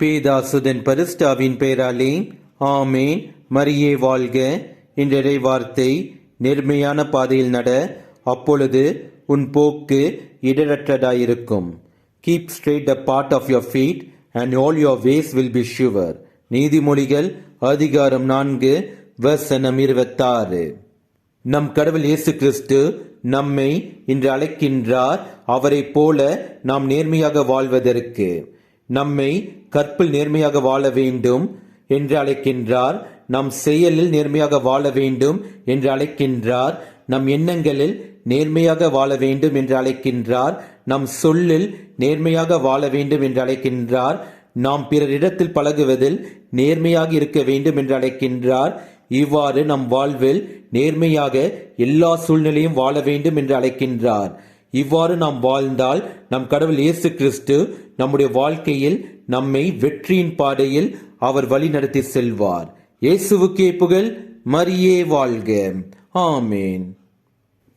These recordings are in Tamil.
பேதாசுதன் பரிஸ்டாவின் பெயராலே ஆமேன். மரியே வாழ்க. இன்றைய வார்த்தை, நேர்மையான பாதையில் நட, அப்பொழுது உன் போக்கு இடரற்றதாயிருக்கும். Keep straight the path of your feet and all your ways will be sure. நீதிமொழிகள் அதிகாரம் 4 வசனம் 26. நம் கடவுள் இயேசு கிறிஸ்து நம்மை இன்று அழைக்கின்றார். அவரைப் போல நாம் நேர்மையாக வாழ்வதற்கு. நம்மை கற்பில் நேர்மையாக வாழ வேண்டும் என்று அழைக்கின்றார். நம் செயலில் நேர்மையாக வாழ வேண்டும் என்று அழைக்கின்றார். நம் எண்ணங்களில் நேர்மையாக வாழ வேண்டும் என்று அழைக்கின்றார். நம் சொல்லில் நேர்மையாக வாழ வேண்டும் என்று அழைக்கின்றார். நாம் பிறரிடத்தில் பழகுவதில் நேர்மையாக இருக்க வேண்டும் என்று அழைக்கின்றார். இவ்வாறு நம் வாழ்வில் நேர்மையாக எல்லா சூழ்நிலையும் வாழ வேண்டும் என்று அழைக்கின்றார். இவ்வாறு நாம் வாழ்ந்தால் நம் கடவுள் இயேசு கிறிஸ்து நம்முடைய வாழ்க்கையில் நம்மை வெற்றியின் பாதையில் அவர் வழி நடத்தி செல்வார். இயேசுவுக்கே புகழ். மரியே வாழ்க. ஆமேன்.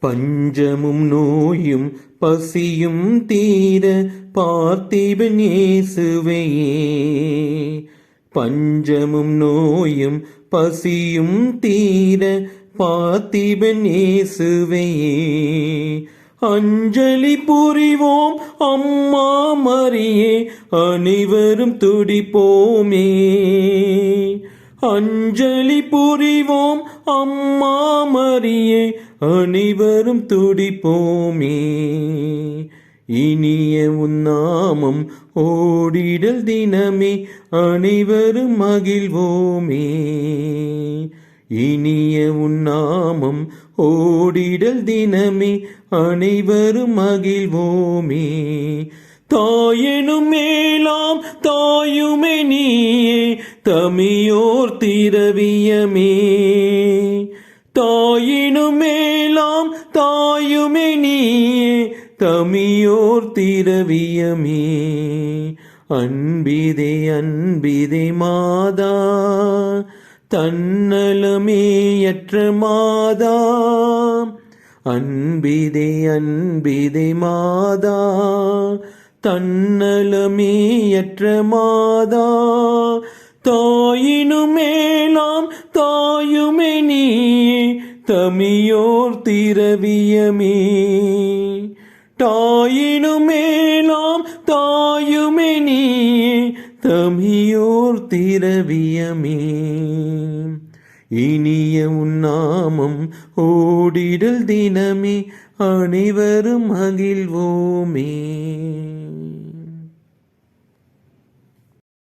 பஞ்சமும் நோயும் பசியும் தீர பார்த்திபன் இயேசுவையே. பஞ்சமும் நோயும் பசியும் தீர பார்த்திபன் இயேசுவையே. அஞ்சலி புரிவோம் அம்மா மரியே, அனைவரும் துடிப்போமே. அஞ்சலி புரிவோம் அம்மா மரியே, அனைவரும் துடிப்போமே. இனிய உன்னாமம் ஓடிடல் தினமே, அனைவரும் மகிழ்வோமே. இனிய உன்னாமம் ஓடிடல் தினமே, அனைவரும் மகிழ்வோமே. தாயெனும் மேலாம் தாயுமே நீயே, தமியோர் திரவியமே. தாயினும் மேலாம் தாயுமே நீயே, தமியோர் திரவியமே. அன்பிதே அன்பிதே மாதா, தன்னலமேயற்ற மாதா. அன்பிதே அன்பிதே மாதா, தன்னலமேயற்ற மாதா. தாயினும் மேலாம் தாயுமே நீயே, தமியோர் திரவியமே. தாயினும் மேலாம் தாயுமே நீயே, தமியோர் திரவியமே. இனிய உன்னாமம் ஓடிடல் தினமே, அனைவரும் மகிழ்வோமே.